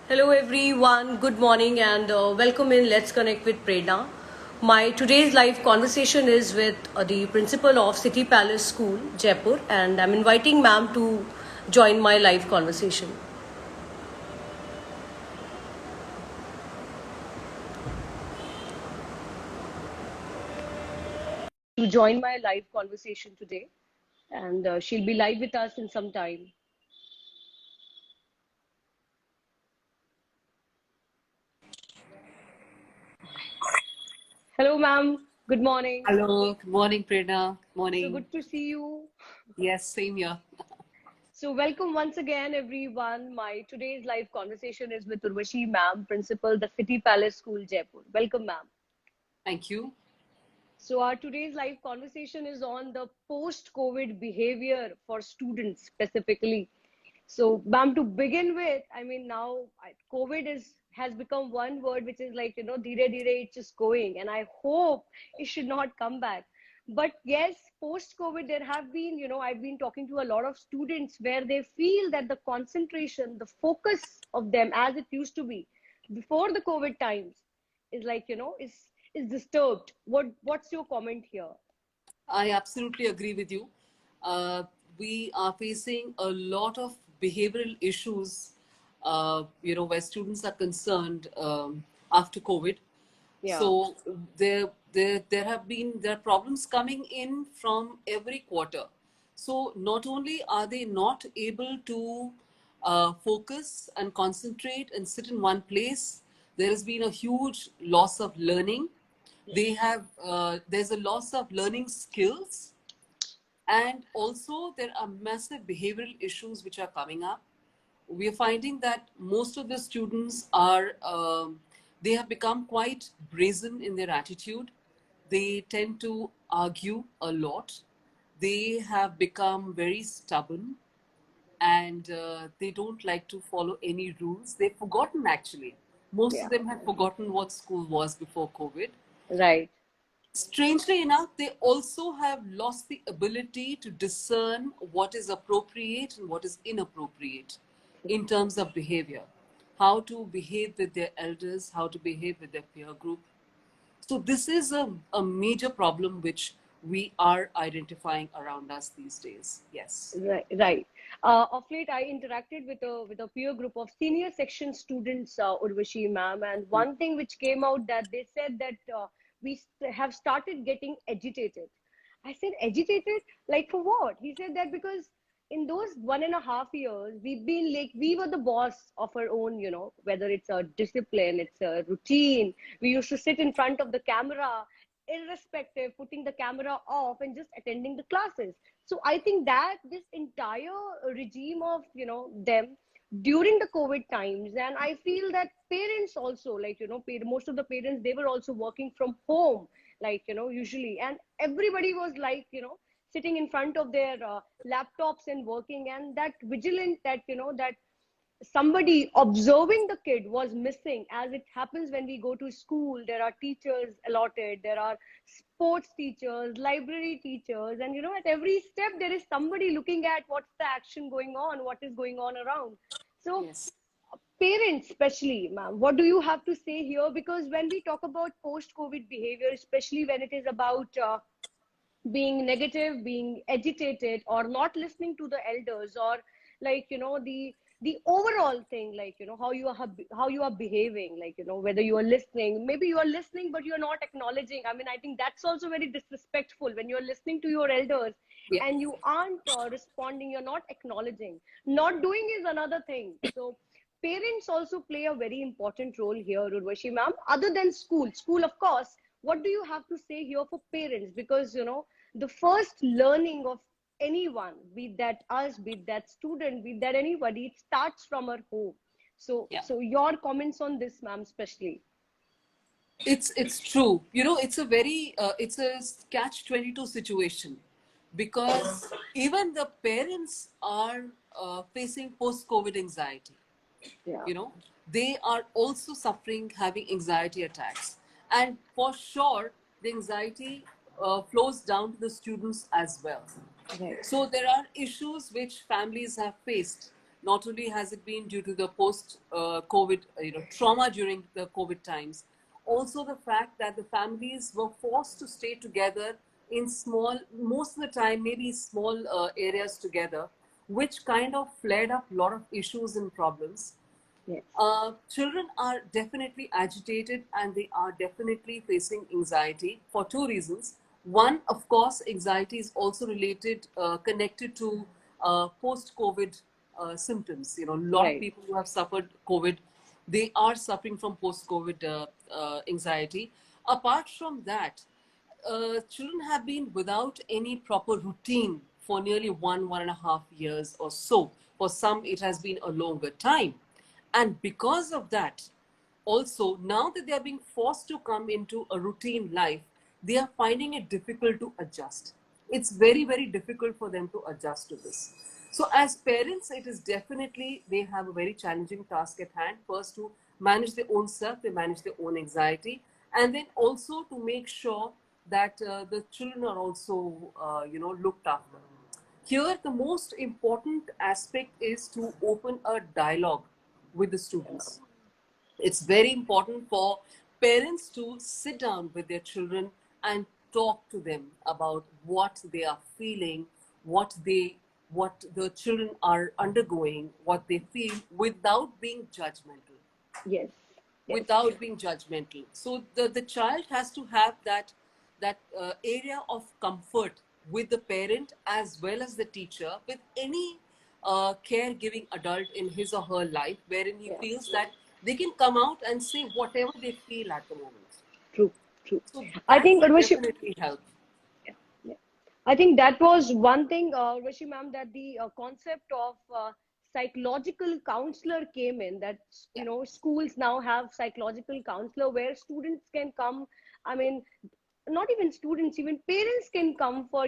Hello everyone, good morning and welcome in Let's Connect with Prerna. My today's live conversation is with the principal of City Palace School, Jaipur, and I'm inviting ma'am to join my live conversation. To join my live conversation today, and she'll be live with us in some time. Hello ma'am, good morning. Hello, good morning, Prerna. So Morning. good to see you. Yes, same here. So welcome once again, everyone. My today's live conversation is with Urvashi ma'am, principal, the City Palace School, Jaipur. Welcome, ma'am. Thank you. So our today's live conversation is on the post-COVID behavior for students specifically. So, ma'am, to begin with, I mean, now COVID is has become one word which is like, dheere dheere it's just going, and I hope it should not come back. But yes, post-COVID, there have been, I've been talking to a lot of students where they feel that the concentration, the focus of them as it used to be before the COVID times is like, is disturbed. What's your comment here? I absolutely agree with you. We are facing a lot of behavioral issues, where students are concerned after COVID. Yeah. So there are problems coming in from every quarter. So not only are they not able to focus and concentrate and sit in one place, there has been a huge loss of learning. They have There's a loss of learning skills, and also there are massive behavioral issues which are coming up. We are finding that most of the students are they have become quite brazen in their attitude. They tend to argue a lot. They have become very stubborn, and they don't like to follow any rules. They've forgotten, actually. Most of Yeah. them had forgotten what school was before COVID. Right. Strangely enough, they also have lost the ability to discern what is appropriate and what is inappropriate in terms of behavior. How to behave with their elders, how to behave with their peer group. So, this is a major problem which we are identifying around us these days. Yes. Right, right. Of late, I interacted with a peer group of senior section students, Urvashi ma'am, and one thing which came out that they said that have started getting agitated. I said, agitated? Like for what? He said that because in those 1.5 years, we've been like, we were the boss of our own, whether it's a discipline, it's a routine. We used to sit in front of the camera, irrespective, putting the camera off and just attending the classes. So I think that this entire regime of them during the COVID times, and I feel that parents also, like most of the parents, they were also working from home, like usually, and everybody was like sitting in front of their laptops and working, and that vigilant, that somebody observing the kid was missing. As it happens when we go to school, there are teachers allotted, there are sports teachers, library teachers, and at every step there is somebody looking at what's the action going on, what is going on around. So Yes. parents especially, ma'am, what do you have to say here? Because when we talk about post COVID behavior, especially when it is about being negative, being agitated, or not listening to the elders, or like the overall thing, like how you are behaving, like whether you are listening, maybe you are listening but you are not acknowledging. I mean, I think that's also very disrespectful when you're listening to your elders Yeah. and you aren't responding, you're not acknowledging. Not doing is another thing. So parents also play a very important role here, Urvashi ma'am, other than school, of course. What do you have to say here for parents? Because the first learning of anyone, be that us, be that student, be that anybody, it starts from our home. So Yeah. your comments on this, ma'am, especially. It's true. It's a catch-22 situation, because even the parents are facing post-COVID anxiety. Yeah. You know, they are also suffering, having anxiety attacks, and for sure, the anxiety flows down to the students as well. Right. So there are issues which families have faced. Not only has it been due to the post-COVID, trauma during the COVID times, also the fact that the families were forced to stay together in small, most of the time, maybe small areas together, which kind of flared up a lot of issues and problems. Yes. Children are definitely agitated and they are definitely facing anxiety for two reasons. One, of course, anxiety is also connected to post-COVID symptoms. You know, a lot of Right. people who have suffered COVID, they are suffering from post-COVID anxiety. Apart from that, children have been without any proper routine for nearly 1.5 years or so. For some, it has been a longer time. And because of that, also, now that they are being forced to come into a routine life, they are finding it difficult to adjust. It's very, very difficult for them to adjust to this. So, as parents, it is definitely they have a very challenging task at hand. First, to manage their own self, they manage their own anxiety, and then also to make sure that the children are also, looked after. Here, the most important aspect is to open a dialogue with the students. It's very important for parents to sit down with their children and talk to them about what they are feeling, what the children are undergoing, what they feel, without being judgmental. Yes. Yes. Without being judgmental. So the child has to have that area of comfort with the parent as well as the teacher, with any caregiving adult in his or her life, wherein he Yeah. feels that they can come out and say whatever they feel at the moment. True. True. So I that think will Urvashi, definitely help. yeah. I think that was one thing, Rishi ma'am, that the concept of psychological counselor came in. That Yeah. schools now have psychological counselor where students can come. I mean, not even students, even parents can come for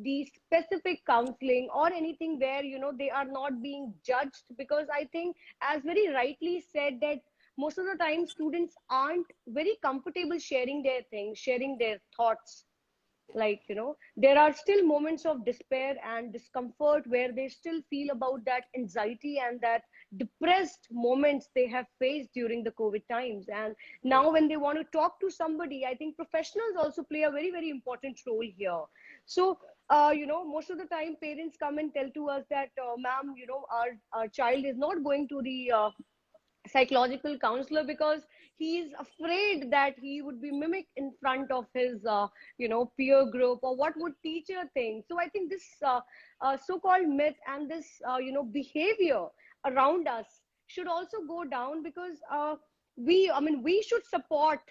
the specific counseling or anything where they are not being judged, because I think, as very rightly said, that most of the time students aren't very comfortable sharing their things, sharing their thoughts. Like there are still moments of despair and discomfort where they still feel about that anxiety and that depressed moments they have faced during the COVID times. And now when they want to talk to somebody, I think professionals also play a very, very important role here. So most of the time parents come and tell to us that, ma'am, our child is not going to the psychological counselor because he is afraid that he would be mimicked in front of his peer group, or what would teacher think. So I think this so-called myth and this behavior around us should also go down, because we should support.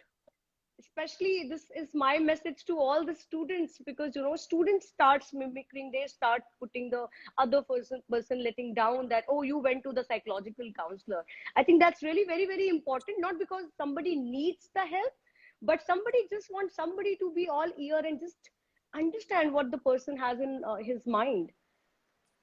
Especially, this is my message to all the students, because students starts mimicking, they start putting the other person letting down, that, oh, you went to the psychological counselor. I think that's really very, very important, not because somebody needs the help, but somebody just wants somebody to be all ear and just understand what the person has in his mind.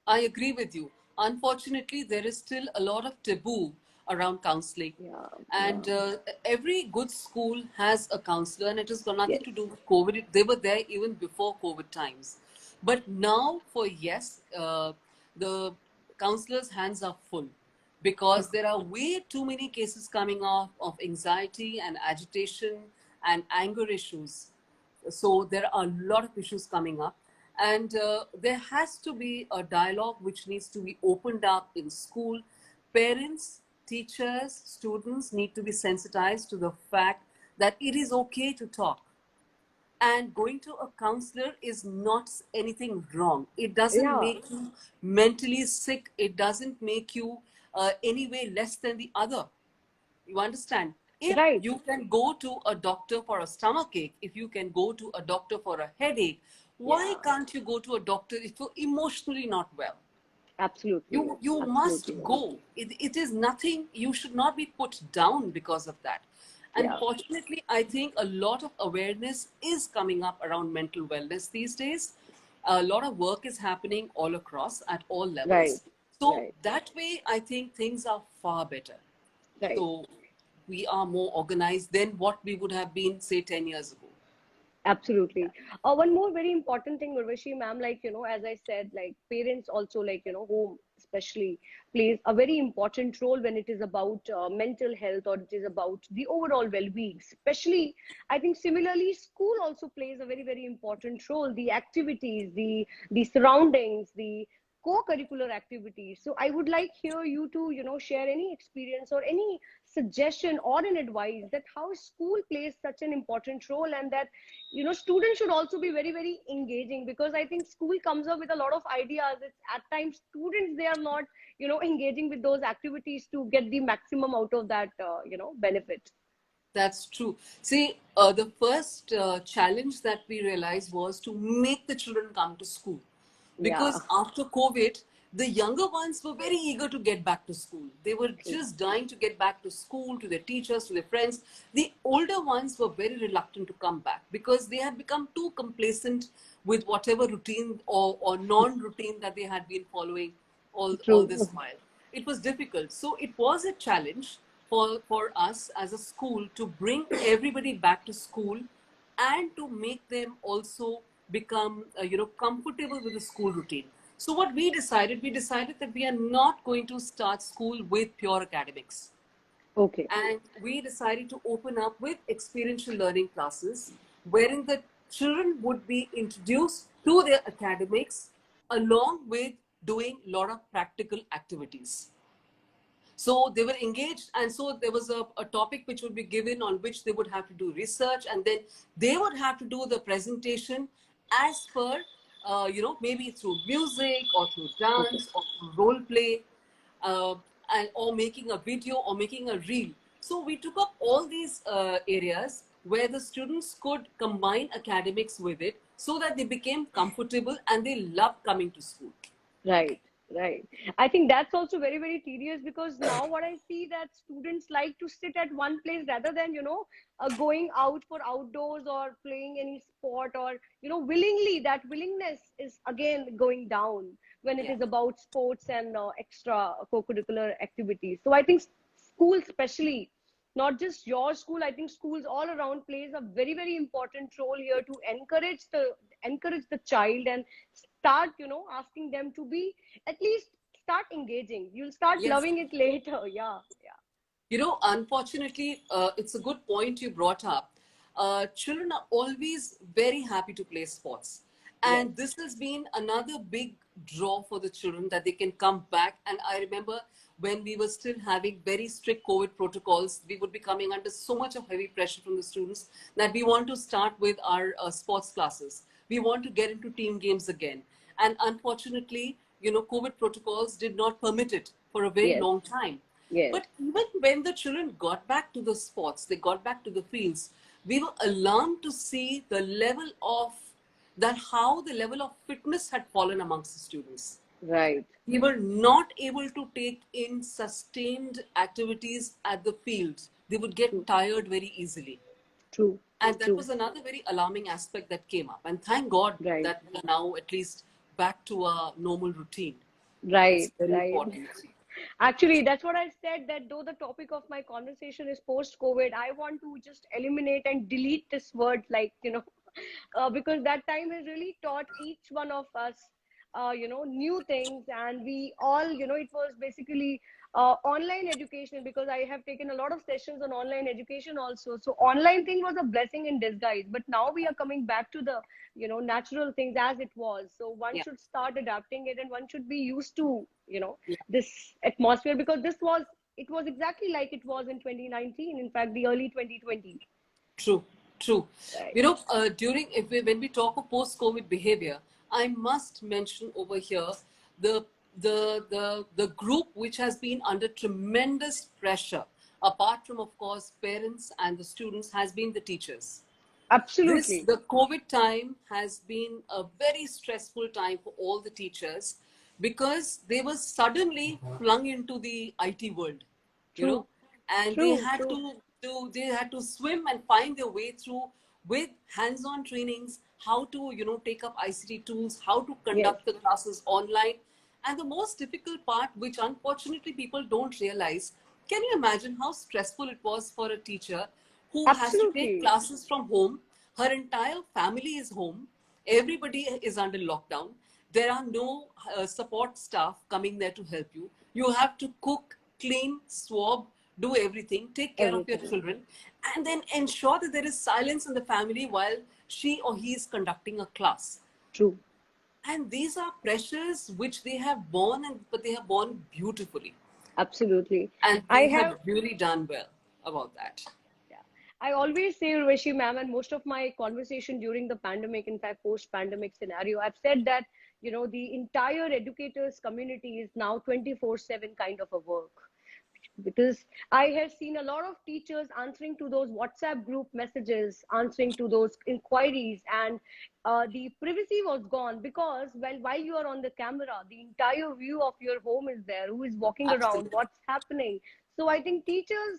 I agree with you. Unfortunately, there is still a lot of taboo around counseling. Yeah. Yeah. And every good school has a counselor, and it has got nothing Yes. to do with COVID. They were there even before COVID times. But now, yes, the counselors' hands are full Yeah. because there are way too many cases coming off of anxiety and agitation and anger issues. So there are a lot of issues coming up, and there has to be a dialogue which needs to be opened up in school. Parents, teachers, students need to be sensitized to the fact that it is okay to talk, and going to a counselor is not anything wrong. It doesn't Yeah. make you mentally sick. It doesn't make you any way less than the other. You understand? If Right. you can go to a doctor for a stomach ache, if you can go to a doctor for a headache, why Yeah. can't you go to a doctor if you're emotionally not well? Absolutely. You must Absolutely. go. It is nothing. You should not be put down because of that. And Yeah. fortunately, I think a lot of awareness is coming up around mental wellness these days. A lot of work is happening all across at all Right. levels. So Right. that way, I think things are far better. Right. So we are more organized than what we would have been, say, 10 years ago. Absolutely. One more very important thing, Urvashi ma'am, like, as I said, like parents also, like, home especially plays a very important role when it is about mental health, or it is about the overall well-being. Especially, I think similarly, school also plays a very, very important role. The activities, the surroundings, the co-curricular activities. So I would like here you to, share any experience or any suggestion or an advice that how school plays such an important role, and that students should also be very, very engaging, because I think school comes up with a lot of ideas. It's at times students, they are not engaging with those activities to get the maximum out of that benefit. That's true. See, the first challenge that we realized was to make the children come to school. Yeah. Because after COVID, the younger ones were very eager to get back to school. They were just dying to get back to school, to their teachers, to their friends. The older ones were very reluctant to come back because they had become too complacent with whatever routine or non-routine that they had been following all True. this while. It was difficult. So it was a challenge for us as a school to bring everybody back to school and to make them also become comfortable with the school routine. So what we decided that we are not going to start school with pure academics, Okay. and we decided to open up with experiential learning classes wherein the children would be introduced to their academics along with doing a lot of practical activities. So they were engaged, and so there was a topic which would be given on which they would have to do research, and then they would have to do the presentation as per, maybe through music or through Okay. dance or through role play, uh, and or making a video or making a reel. So we took up all these areas where the students could combine academics with it, so that they became comfortable and they loved coming to school. Right, right. I think that's also very, very tedious, because now what I see that students like to sit at one place rather than, going out for outdoors or playing any sport, or, willingly, that willingness is again going down when it Yeah. is about sports and extra co-curricular activities. So I think school, especially, not just your school, I think schools all around plays a very, very important role here to encourage the child, and start asking them to be, at least start engaging. You'll start Yes. loving it later. Yeah, yeah. Unfortunately, it's a good point you brought up. Children are always very happy to play sports. Yes. And this has been another big draw for the children that they can come back. And I remember when we were still having very strict COVID protocols, we would be coming under so much of heavy pressure from the students that we want to start with our sports classes. We want to get into team games again. And unfortunately, COVID protocols did not permit it for a very Yes. long time. Yes. But even when the children got back to the sports, they got back to the fields, we were alarmed to see the level of how the level of fitness had fallen amongst the students. Right. We were not able to take in sustained activities at the fields. They would get True. tired very easily. True. And that True. was another very alarming aspect that came up. And thank God Right. that we are now at least back to a normal routine. It's Right. very Right. important. Actually, that's what I said, that though the topic of my conversation is post COVID, I want to just eliminate and delete this word, like, because that time has really taught each one of us, new things. And we all, it was basically online education, because I have taken a lot of sessions on online education also. So online thing was a blessing in disguise, but now we are coming back to the, natural things as it was. So one Yeah. should start adapting it, and one should be used to, Yeah. this atmosphere, because it was exactly like it was in 2019, in fact the early 2020. True, true. Right. When we talk of post-COVID behavior, I must mention over here the the group which has been under tremendous pressure, apart from of course parents and the students, has been the teachers. Absolutely. The COVID time has been a very stressful time for all the teachers because they were suddenly flung into the IT world, you know, True. and True. True. they had to swim and find their way through with hands-on trainings, how to, take up ICT tools, how to Yes. conduct the classes online. And the most difficult part, which unfortunately people don't realize, can you imagine how stressful it was for a teacher who has to take Absolutely. classes from home? her entire family is home. Everybody is under lockdown. There are no support staff coming there to help you. You have to cook, clean, swab, do everything, take care of your Everything. children, and then ensure that there is silence in the family while she or he is conducting a class. True. And these are pressures which they have borne, but they have borne beautifully. Absolutely. And I they have, have really done well about that. yeah. I always say, Urvashi ma'am, and most of my conversation during the pandemic, in fact, post-pandemic scenario, I've said that, the entire educators community is now 24/7 kind of a work. Because I have seen a lot of teachers answering to those WhatsApp group messages, answering to those inquiries, and the privacy was gone because while you are on the camera, the entire view of your home is there, who is walking around, Absolutely. what's happening. So I think teachers,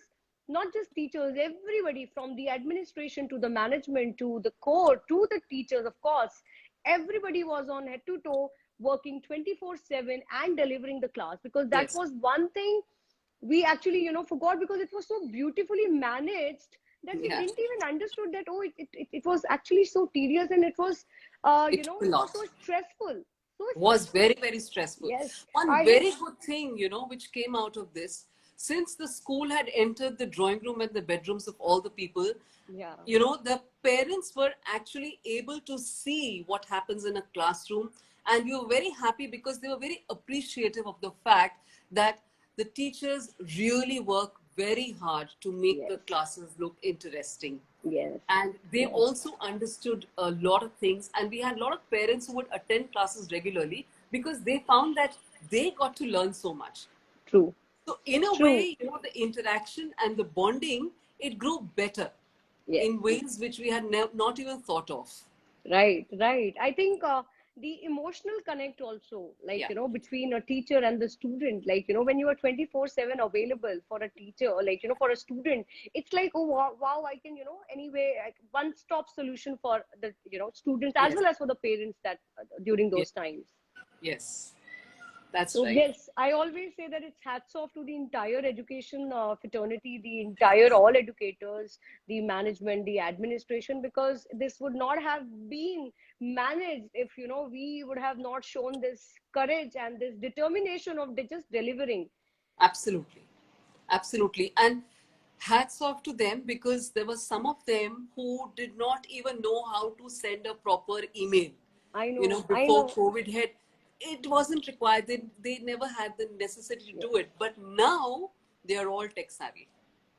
not just teachers, everybody from the administration to the management to the core to the teachers, of course, everybody was on head to toe working 24/7 and delivering the class, because that Yes. was one thing we actually forgot, because it was so beautifully managed that we Yeah. didn't even understood that, oh, it was actually so tedious, and it was It took a it was lot. so stressful, so Was stressful. very, very stressful. Yes, One I have. very good thing, which came out of this, since the school had entered the drawing room and the bedrooms of all the people, Yeah. the parents were actually able to see what happens in a classroom. And we were very happy because they were very appreciative of the fact that the teachers really work very hard to make the Yes. classes look interesting. Yes. And they Yes. also understood a lot of things, and we had a lot of parents who would attend classes regularly because they found that they got to learn so much. True. So in a True. way, the interaction and the bonding, it grew better Yes. in ways which we had not even thought of. Right, right. I think the emotional connect also, like, Yeah. between a teacher and the student, like, when you are 24/7 available for a teacher, like, for a student, it's like, oh, wow, wow, I can, anyway, like, one-stop solution for the, students as Yes. well as for the parents that during Yes. those times. Yes. That's So right. yes, I always say that it's hats off to the entire education fraternity, the entire all educators, the management, the administration, because this would not have been managed if we would have not shown this courage and this determination of just delivering. Absolutely. Absolutely. And hats off to them, because there were some of them who did not even know how to send a proper email. I Before know. COVID hit, it wasn't required. They never had the necessity to Yes, do it. But now they are all tech savvy.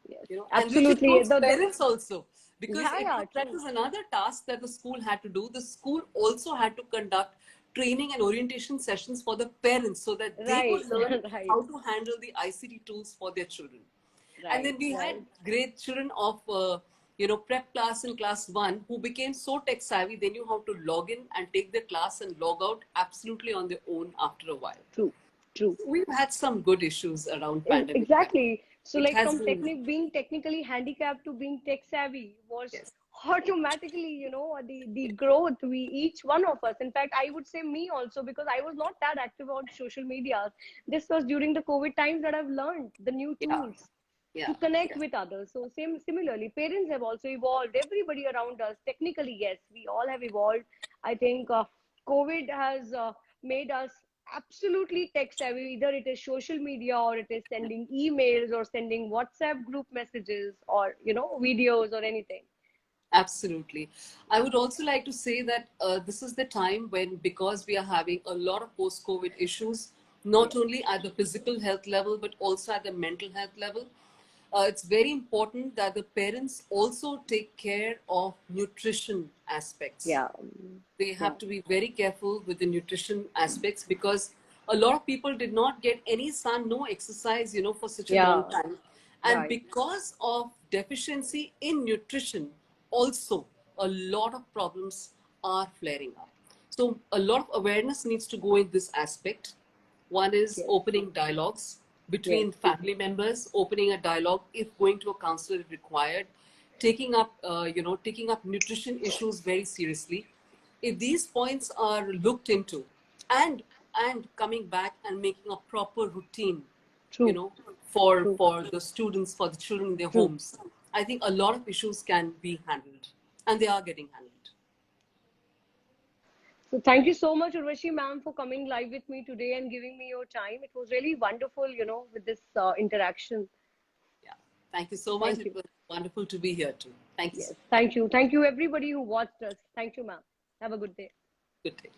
yes, And which absolutely. includes parents also, because Yeah, yeah, that true. was another task that the school had to do. The school also had to conduct training and orientation sessions for the parents so that they Right, could learn right, how to handle the ICT tools for their children. And right, then we had right. great children of prep class in class 1 who became so tech savvy they knew how to log in and take their class and log out absolutely on their own after a while. True, true. We've had some good issues around pandemic time. Exactly. So, It like, has from been. being technically handicapped to being tech savvy was Yes. automatically, the growth we each one of us. In fact, I would say me also, because I was not that active on social media. This was during the COVID times that I've learned the new Yeah. tools to Yeah. connect Yeah. with others. So similarly, parents have also evolved. Everybody around us, technically, yes, we all have evolved. I think COVID has made us absolutely tech savvy. Either it is social media, or it is sending emails, or sending WhatsApp group messages, or videos, or anything. Absolutely. I would also like to say that this is the time when, because we are having a lot of post COVID issues, not Yes, only at the physical health level, but also at the mental health level, it's very important that the parents also take care of nutrition aspects. yeah, They yeah, have to be very careful with the nutrition aspects, because a lot of people did not get any sun, no exercise, for such a long yeah, time. And right. because of deficiency in nutrition, also a lot of problems are flaring up. So a lot of awareness needs to go in this aspect. One is Yes, opening dialogues yes, between family members, opening a dialogue if going to a counselor if required, taking up nutrition issues very seriously. If these points are looked into, and coming back and making a proper routine, you true, know, for true, for the students, for the children in their true. homes, I think a lot of issues can be handled. and they are getting handled. So thank you so much, Urvashi ma'am, for coming live with me today and giving me your time. It was really wonderful, with this interaction. Yeah. Thank you so much. Thank It you. was wonderful to be here too. Thank you so Yes, much. thank you. Thank you, everybody who watched us. Thank you, ma'am. Have a good day. Good day.